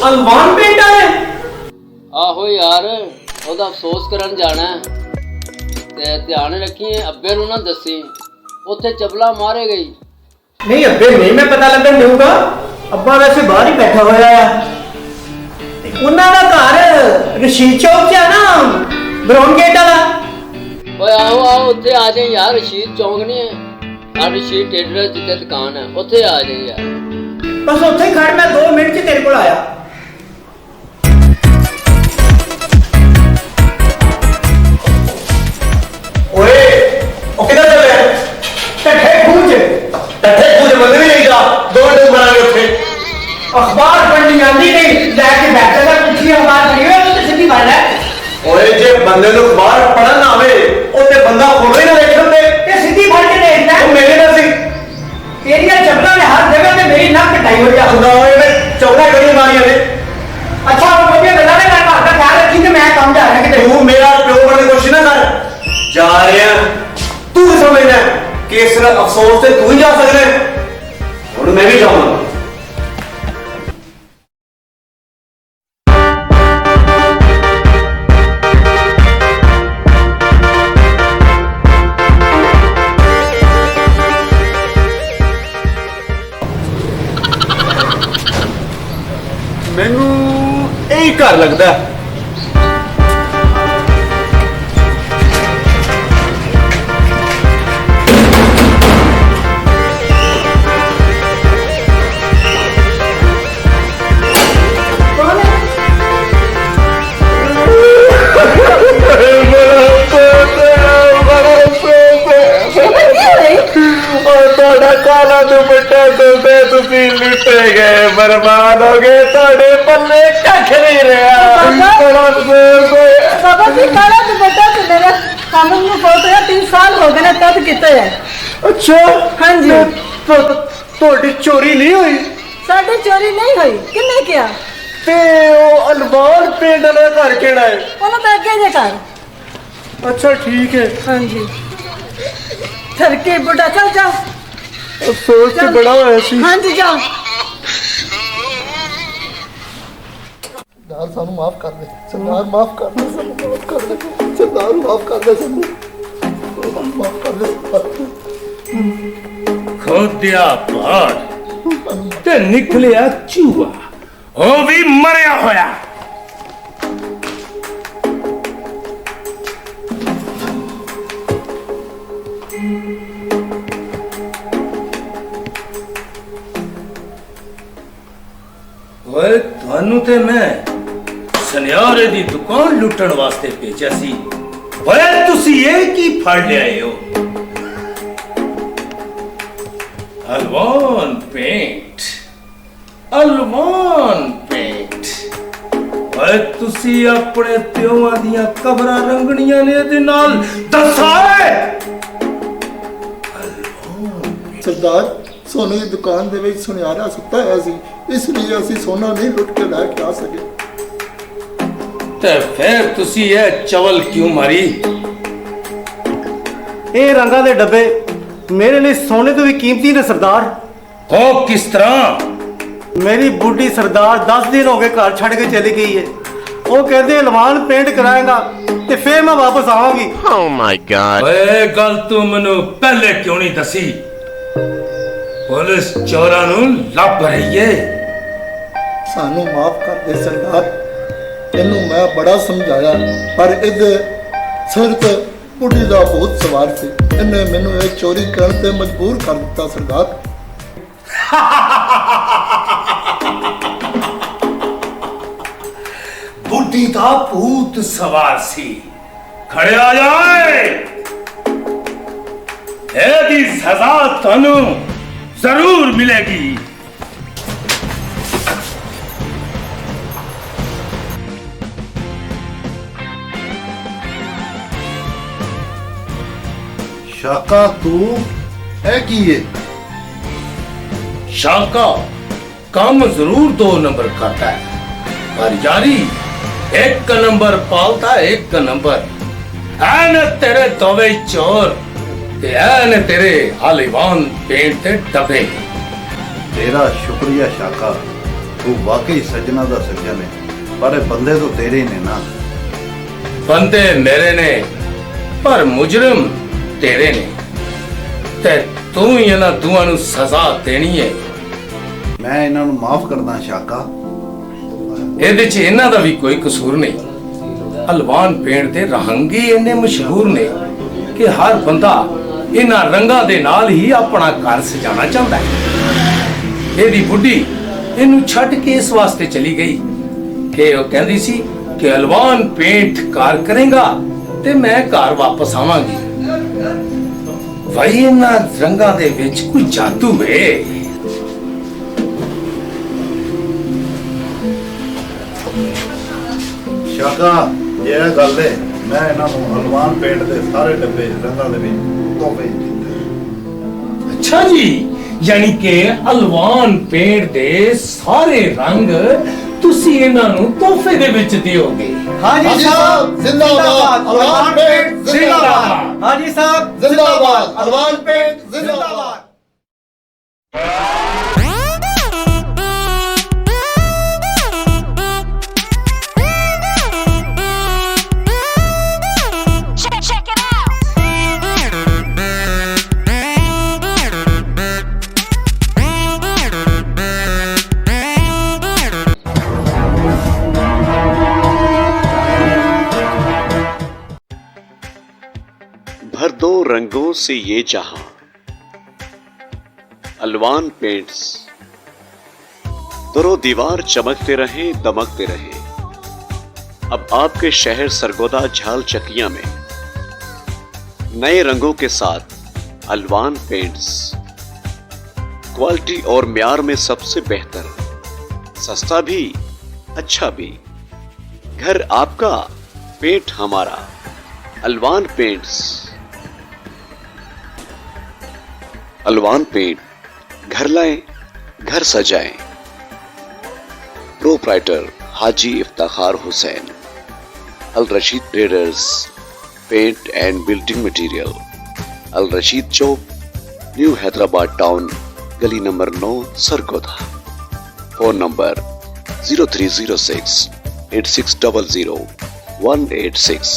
ਅਲਵਾਨ ਪਿੰਡ ਆਏ ਆਹੋ ਯਾਰ ਉਹਦਾ ਅਫਸੋਸ ਕਰਨ ਜਾਣਾ ਤੇ ਧਿਆਨ ਰੱਖੀ ਅੱਬੇ ਨੂੰ ਨਾ ਦੱਸੀ ਉੱਥੇ ਚਪਲਾ ਮਾਰੇ ਗਈ ਨਹੀਂ ਅੱਬੇ ਨਹੀਂ ਮੈਂ ਪਤਾ ਲੱਗਣ ਦੇਊਗਾ ਅੱਬਾ ਵੈਸੇ ਬਾਹਰ ਹੀ ਬੈਠਾ ਹੋਇਆ ਆ ਉਹਨਾਂ ਦਾ ਘਰ ਰਸ਼ੀਦ ਚੌਕ 'ਚ ਆ ਨਾ ਬਰਾਊਨ ਗੇਟ ਵਾਲਾ ਓਏ ਆਹੋ ਉੱਥੇ ਆ ਜਾਈਂ ਯਾਰ ਰਸ਼ੀਦ ਚੌਂਕ ਨਹੀਂ ਹੈ ਆ ਰਸ਼ੀਦ ਟੇਲਰ ਜਿੱਥੇ ਦੁਕਾਨ ਹੈ ਉੱਥੇ ਆ ਜਾਈਂ ਯਾਰ ਬਸ ਉੱਥੇ ਖੜ ਮੈਂ 2 ਮਿੰਟ 'ਚ ਤੇਰੇ ਕੋਲ ਆਇਆ ਓਏ ਉਹ ਕਿੱਧਰ ਚੱਲਿਆ ਟੱਠੇ ਖੂਜ ਬੰਦੇ ਵੀ ਨਹੀਂ ਜਾ 2 ਮਿੰਟ ਬਣਾਂਗੇ ਉੱਥੇ ਅਖਬਾਰ ਪੜ੍ਹਨੀ ਆਂਦੀ ਨਹੀਂ ਲੈ ਕੇ ਬੈਠਾ ਤਾਂ ਪੁੱਛੀ ਅਖਬਾਰ ਪੜ੍ਹੀ ਹੋਈ ਤੇ ਸਿੱਧੀ ਗੱਲ ਹੈ ਓਏ ਜੇ ਬੰਦੇ ਨੂੰ ਅਖਬਾਰ ਪੜ੍ਹਨ ਨਾ ਆਵੇ ਉਹ ਤੇ ਬੰਦਾ ਫੋਟੋ ਹੀ ਨਾ ਦੇਖ ਲੰਦੇ ਤੇ ਸਿੱਧੀ ਫੜ ਕੇ ਦੇਖਦਾ ਉਹ ਮੇਰੇ ਨਾਲ ਸੀ ਤੇਰੀਆਂ ਚੱਪਲਾਂ ਨੇ ਹਰ ਜਗ੍ਹਾ ਤੇ ਮੇਰੀ ਨੱਕ ਕਟਾਈ ਹੋਈ ਆ ਹੁੰਦਾ ਓਏ ਮੈਂ ਚੌੜਾ ਗੜੀ ਮਾਰੀਆਂ ਨੇ ਅੱਛਾ ਉਹ ਵਧੀਆ ਗੱਲਾਂ ਨੇ ਮੈਂ ਘਰ ਦਾ ਖਿਆਲ ਰੱਖੀ ਤੇ ਮੈਂ ਕੰਮ ਜਾ ਰਿਹਾ ਕਿਤੇ ਤੂੰ ਮੇਰਾ ਪਿਓ ਬਣਨ ਦੀ ਕੋਸ਼ਿਸ਼ ਨਾ ਕਰ ਜਾ ਰਿਹਾ ਤੂੰ ਵੀ ਸਮਝਦਾ ਕਿ ਇਸ ਅਫਸੋਸ ਤੇ ਤੂੰ ਹੀ ਜਾ ਸਕਦਾ ਹੁਣ ਮੈਂ ਵੀ ਜਾਵਾਂਗਾ ਮੈਨੂੰ ਇਹੀ ਘਰ ਲੱਗਦਾ ਕਾਲਾ ਦੁਪੱਟਾ ਤੋਂ ਤੁਸੀਂ ਲੁੱਟੇ ਗਏ ਬਰਬਾਦ ਹੋ ਗਏ ਤੁਹਾਡੇ ਪੱਲੇ ਕੱਖ ਨਹੀਂ ਰਿਹਾ ਬਾਬਾ ਜੀ ਕਾਲਾ ਦੁਪੱਟਾ ਤੇ ਮੇਰਾ ਸਾਨੂੰ ਨੂੰ ਫੋਟੋ 3 ਸਾਲ ਹੋ ਗਏ ਨੇ ਤਦ ਕਿਤੇ ਹੈ ਅੱਛਾ ਹਾਂਜੀ ਤੁਹਾਡੀ ਚੋਰੀ ਨਹੀਂ ਹੋਈ ਸਾਡੀ ਚੋਰੀ ਨਹੀਂ ਹੋਈ ਕਿੰਨੇ ਕਿਹਾ ਤੇ ਉਹ ਅਲਵਾਨ ਪਿੰਡ ਵਾਲਾ ਘਰ ਕਿਹੜਾ ਹੈ ਉਹਨਾਂ ਦਾ ਅੱਗੇ ਜੇ ਘਰ ਅੱਛਾ ਠੀਕ ਹੈ ਹਾਂਜੀ ਥਰਕੇ ਬੁੱਢਾ ਚੱਲ ਜਾ ਅਫਸੋਸ ਤੇ ਬੜਾ ਹੋਇਆ ਸੀ ਹਾਂਜੀ ਜਾ ਸਰਦਾਰ ਸਾਨੂੰ ਮਾਫ ਕਰ ਦੇ ਸਰਦਾਰ ਮਾਫ ਕਰ ਦੇ ਸਾਨੂੰ ਮਾਫ ਕਰ ਦੇ ਸਰਦਾਰ ਮਾਫ ਕਰ ਦੇ ਸਾਨੂੰ ਮਾਫ ਕਰ ਦੇ ਖੋਦਿਆ ਬਾੜ ਤੇ ਨਿਕਲਿਆ ਚੂਹਾ ਉਹ ਵੀ ਮਰਿਆ ਹੋਇਆ ਓਏ ਤੁਹਾਨੂੰ ਤੇ ਮੈਂ ਸੁਨਿਆਰੇ ਦੀ ਦੁਕਾਨ ਲੁੱਟਣ ਵਾਸਤੇ ਭੇਜਿਆ ਸੀ ਓਏ ਤੁਸੀਂ ਇਹ ਕੀ ਫੜ ਲਿਆਏ ਹੋ ਅਲਵਾਨ ਪੇਂਟ ਓਏ ਤੁਸੀਂ ਆਪਣੇ ਪਿਓਾਂ ਦੀਆਂ ਕਬਰਾਂ ਰੰਗਣੀਆਂ ਨੇ ਇਹਦੇ ਨਾਲ ਦਸਾਏ ਸਰਦਾਰ ਸੋਨੇ ਦੀ ਦੁਕਾਨ ਦੇ ਵਿੱਚ ਸੁਨਿਆਰਾ ਸੁੱਤਾ ਹੋਇਆ ਸੀ ਇਸ ਲਈ ਅਸੀਂ ਸੋਨਾ ਨਹੀਂ ਲੁੱਟ ਕੇ ਲੈ ਕੇ ਆ ਸਕੇ ਤੇ ਫਿਰ ਤੁਸੀਂ ਇਹ ਚਵਲ ਕਿਉਂ ਮਾਰੀ ਇਹ ਰੰਗਾਂ ਦੇ ਡੱਬੇ ਮੇਰੇ ਲਈ ਸੋਨੇ ਤੋਂ ਵੀ ਕੀਮਤੀ ਨੇ ਸਰਦਾਰ ਉਹ ਕਿਸ ਤਰ੍ਹਾਂ ਮੇਰੀ ਬੁੱਢੀ ਸਰਦਾਰ 10 ਦਿਨ ਹੋ ਗਏ ਘਰ ਛੱਡ ਕੇ ਚਲੀ ਗਈ ਹੈ ਉਹ ਕਹਿੰਦੇ ਅਲਵਾਨ ਪੇਂਟ ਕਰਾਏਗਾ ਤੇ ਫਿਰ ਮੈਂ ਵਾਪਸ ਆਵਾਂਗੀ Oh my god ਓਏ ਗੱਲ ਤੂੰ ਮੈਨੂੰ ਪਹਿਲੇ ਕਿਉਂ ਨਹੀਂ ਦੱਸੀ ਪੁਲਿਸ ਚੋਰਾਂ ਨੂੰ ਲੱਭ ਰਹੀ ਏ ਸਾਨੂੰ ਮਾਫ ਕਰ ਦੇ ਸਰਦਾਰ ਇਹਨੂੰ ਮੈਂ ਬੜਾ ਸਮਝਾਇਆ ਪਰ ਇਹਦੇ ਸਿਰ ਤੇ ਬੁੱਢੀ ਦਾ ਬਹੁਤ ਸਵਾਰ ਸੀ ਇਹਨੇ ਮੈਨੂੰ ਇਹ ਚੋਰੀ ਕਰਨ ਤੇ ਮਜਬੂਰ ਕਰ ਦਿੱਤਾ ਸਰਦਾਰ ਬੁੱਢੀ ਦਾ ਭੂਤ ਸਵਾਰ ਸੀ ਖੜਿਆ ਜਾਏ ਇਹਦੀ ਸਜ਼ਾ ਤੁਹਾਨੂੰ ਜ਼ਰੂਰ ਮਿਲੇਗੀ ਸ਼ਾਕਾ ਤੂੰ ਇਹ ਕੀ ਹੈ? शाका काम जरूर 2 नंबर करता है, पर यारी 1 नंबर पालता है, 1 नंबर। ऐन तेरे दवे चोर ते ऐन तेरे हालीवान पेंट ते डबे। ਤੇਰਾ ਸ਼ੁਕਰੀਆ ਸ਼ਾਕਾ, ਤੂੰ ਵਾਕਈ ਸੱਜਣਾ ਦਾ ਸੱਜਣ ਹੈ, ਪਰ ਇਹ ਬੰਦੇ ਤੋਂ ਤੇਰੇ ਨੇ ਨਾ। बंदे मेरे ने पर मुजरिम तेरे ने, ते तू ही इन्हां दोवां नूं सजा देनी है। ਮੈਂ ਇਹਨਾਂ ਨੂੰ ਮਾਫ ਕਰਦਾ ਸ਼ਾਕਾ। ਇਹਦੇ 'ਚ ਇਹਨਾਂ ਦਾ ਵੀ ਕੋਈ ਕਸੂਰ ਨਹੀਂ। ਹਲਵਾਨ ਪੇਂਟ ਦੇ ਰਹੰਗੀ ਇੰਨੇ ਮਸ਼ਹੂਰ ਨੇ ਕਿ ਹਰ ਬੰਦਾ ਇਹਨਾਂ ਰੰਗਾਂ ਦੇ ਨਾਲ ਹੀ ਆਪਣਾ ਘਰ ਸਜਾਣਾ ਚਾਹੁੰਦਾ ਹੈ। ਇਹਦੀ ਬੁੱਢੀ ਇਹਨੂੰ ਛੱਡ ਕੇ ਇਸ ਵਾਸਤੇ ਚਲੀ ਗਈ ਕਿ ਉਹ ਕਹਿੰਦੀ ਸੀ ਕਿ ਹਲਵਾਨ ਪੇਂਟ ਕਾਰ ਕਰੇਗਾ ਤੇ ਮੈਂ ਘਰ ਵਾਪਸ ਆਵਾਂਗੀ। ਵਈ ਇਹਨਾਂ ਰੰਗਾਂ ਦੇ ਵਿੱਚ ਕੋਈ ਜਾਦੂ ਹੈ। ਸ਼ਾਕਾ ਇਹ ਗੱਲ ਹੈ, ਮੈਂ ਇਹਨਾਂ ਨੂੰ ਹਲਵਾਨ ਪੇਂਟ ਦੇ ਸਾਰੇ ਡੱਬੇ ਰੰਗਾਂ ਦੇ ਵਿੱਚ ਤੋਹਫੇ ਦਿੱਤੇ। अच्छा जी, यानी कि ਹਲਵਾਨ ਪੇਂਟ ਦੇ ਸਾਰੇ ਰੰਗ ਤੁਸੀਂ ਇਹਨਾਂ ਨੂੰ ਤੋਹਫੇ ਦੇ ਵਿੱਚ ਦਿਓਗੇ। हाजी साहब जिंदाबाद, हलवान पेंट जिंदाबाद। हाजी साहब जिंदाबाद, हलवान पेंट जिंदाबाद। Check it out. भर दो रंगों से ये जहां, अलवान पेंट्स। दरो दीवार चमकते रहे, दमकते रहे। अब आपके शहर सरगोदा झाल चकिया में नए रंगों के साथ अलवान पेंट्स। क्वालिटी और म्यार में सबसे बेहतर, सस्ता भी अच्छा भी। घर आपका, पेंट हमारा। अलवान पेंट्स। अलवान पेंट, घर लाएं, घर सजाएं। Proprietor Haji Iftikhar Hussain. Al Rashid traders, paint and building material. Al Rashid Chowk, new Hyderabad town, गली नंबर 9, सरगोदा। Phone number 0306 8600 186।